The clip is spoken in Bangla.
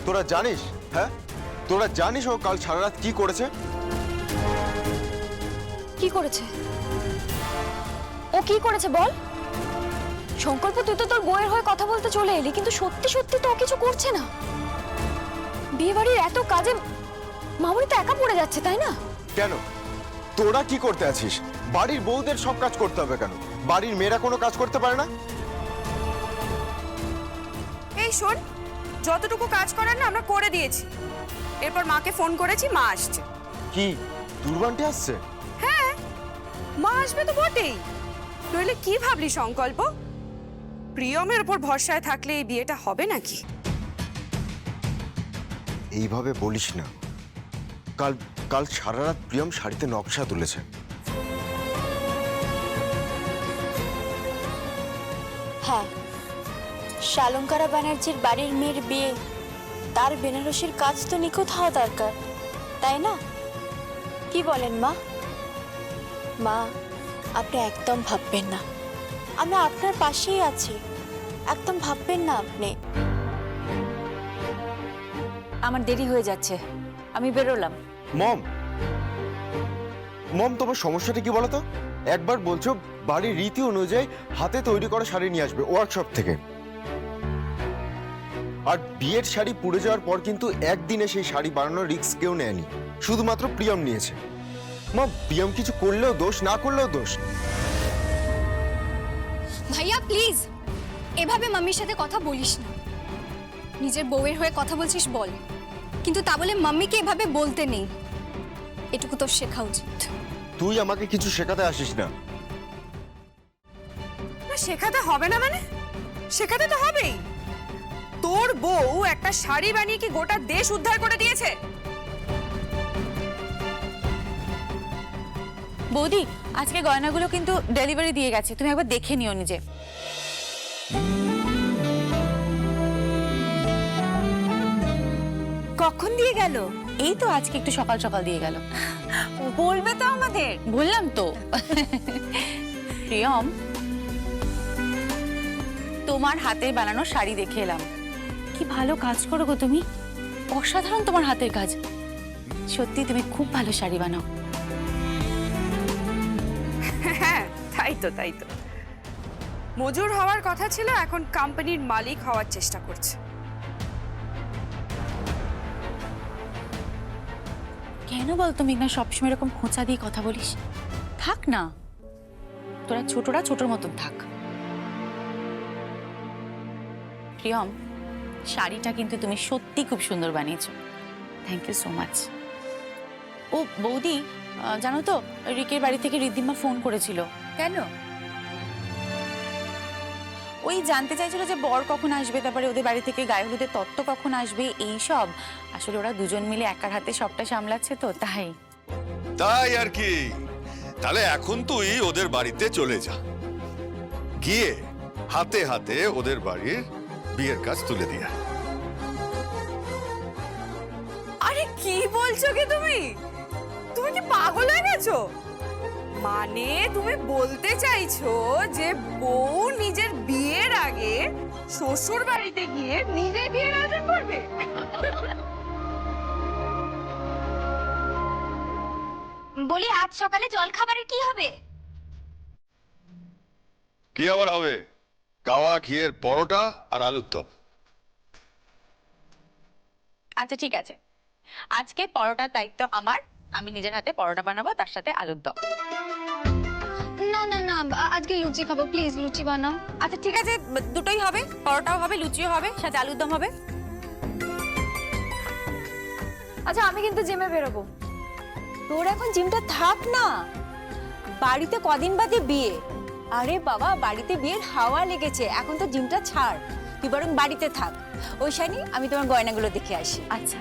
তোরা জানিস? হ্যাঁ, তোরা জানিস ও কাল সারা রাত কি করেছে? কি করেছে? ও কি করেছে বল? সংকল্প, তুই তো তোর বউয়ের হয়ে কথা বলতে চলে এলি, কিন্তু সত্যি সত্যি তো ও কিছু করছে না। বিয়ে বাড়ির এত কাজে মামুনি তো একা পড়ে যাচ্ছে, তাই না? কেন, তোরা কি করতে আছিস? বাড়ির বউদের সব কাজ করতে হবে কেন? বাড়ির মেয়েরা কোনো কাজ করতে পারে না? এই শোন, যতটুকু কাজ করার না আমরা করে দিয়েছি। এরপর মাকে ফোন করেছি, মা আসছে। কি দুর্বান্টি আসছে? হ্যাঁ, মা আসবে তো বটেই। নইলে কি ভাবলি সংকল্প? প্রিয়মের উপর ভরসায় থাকলে এই বিয়েটা হবে নাকি? এইভাবে বলিস না। কাল কাল সারা রাত প্রিয়ম শাড়িতে নকশা তুলেছে। হ্যাঁ, শালঙ্কারা ব্যানার্জির বাড়ির মেয়ের বিয়ে, তার বেনারসির কাজ তো নিখুঁত হওয়া দরকার, তাই না? কি বলেন মা? মা, আপনি একদম ভাববেন না, আমরা আপনার পাশেই আছি, একদম ভাববেন না আপনি। আমার দেরি হয়ে যাচ্ছে, আমি বেরোলাম। মম, মম, তোমার সমস্যাটা কি বলো তো? একবার বলছো বাড়ির রীতি অনুযায়ী হাতে তৈরি করা শাড়ি নিয়ে আসবে ওয়ার্কশপ থেকে, আর বিয়ের শাড়ি পুড়ে যাওয়ার পর কিন্তু একদিনে সেই শাড়ি বানানোর রিস্ক কেউ নেয়নি, শুধুমাত্র প্রিয়ম নিয়েছে। মম, প্রিয়ম কিছু করলেও দোষ, না করলেও দোষ। ভাইয়া প্লিজ, এভাবে মাম্মির সাথে কথা বলিস না। নিজের বউয়ের হয়ে কথা বলছিস বল, কিন্তু তা বলে মাম্মিকে এভাবে বলতে নেই। এটুকু তোর শেখা উচিত। তুই আমাকে কিছু শেখাতে আসিস না। শেখাতে হবে না মানে? শেখাতে তো হবেই। তোর বউ একটা শাড়ি বানিয়ে কি গোটা দেশ উদ্ধার করে দিয়েছে? বৌদি, আজকে গয়নাগুলো কিন্তু ডেলিভারি দিয়ে গেছে, তুমি একবার দেখে নিও নিজে। কখন দিয়ে গেল? এই তো আজকে একটু সকাল সকাল দিয়ে গেল। বলবে তো আমাদের। বললাম তো। প্রিয়ম, তোমার হাতে বানানো শাড়ি দেখে এলাম। কি ভালো কাজ করো গো তুমি, অসাধারণ তোমার হাতের কাজ। সত্যি তুমি খুব ভালো শাড়ি বানাও। হ্যাঁ, তাই তো তাই তো। মজুর হওয়ার কথা ছিল, এখন কোম্পানির মালিক হওয়ার চেষ্টা করছে। কেন বল তুমি না সবসময় এরকম খোঁচা দিয়ে কথা বলিস? থাক না, তোরা ছোটরা ছোটর মতন থাক। প্রিয়ম, শাড়িটা কিন্তু তুমি সত্যি খুব সুন্দর বানিয়েছো, থ্যাংক ইউ সো মাচ। ও বৌদি, জানো তো রিকের বাড়ি থেকে রিদ্ধিমা ফোন করেছিল। কেন? ওই জানতে চাইছিল যে বর কখন আসবে, তারপরে ওদের বাড়ি থেকে গায়ে হলুদের তত্ত্ব কখন আসবে, এই সব। আসলে ওরা দুজন মিলে একার হাতে সবটা সামলাচ্ছে তো, তাই। তাই আর কি। তাহলে এখন তুই ওদের বাড়িতে চলে যা, গিয়ে হাতে হাতে ওদের বাড়ির বিয়ের কাজ তুলে দিয়া। আরে কি বলছো কি তুমি? তুমি কি পাগল হয়ে গেছো? মানে তুমি বলতে চাইছো যে বউ নিজের বিয়ের আগে শ্বশুর বাড়িতে গিয়ে নিজে বিয়ের আয়োজন করবে? বলি, আজ সকালে জল খাবারের কি হবে? কি আবার হবে? কাওয়া ঘিয়ের পরোটা আর আলুর দম। আচ্ছা ঠিক আছে, আজকে পরোটার দায়িত্ব আমার, আমি নিজের হাতে পরোটা বানাবো, তার সাথে আলুর দম। না না না, আজকে লুচি খাবো, প্লিজ লুচি বানাও। আচ্ছা ঠিক আছে, দুটোই হবে, পরোটাও হবে, লুচিও হবে, সাথে আলুর দম হবে। আচ্ছা, আমি কিন্তু জিমে বেরোবো। তোর এখন জিমটা থাক না, বাড়িতে কদিন বাদে বিয়ে। আরে বাবা, বাড়িতে বিয়ের হাওয়া লেগেছে, এখন তো জিমটা ছাড়, তুই বরং বাড়িতে থাক। ওই শানি, আমি তোমার গয়নাগুলো দেখে আসি। আচ্ছা।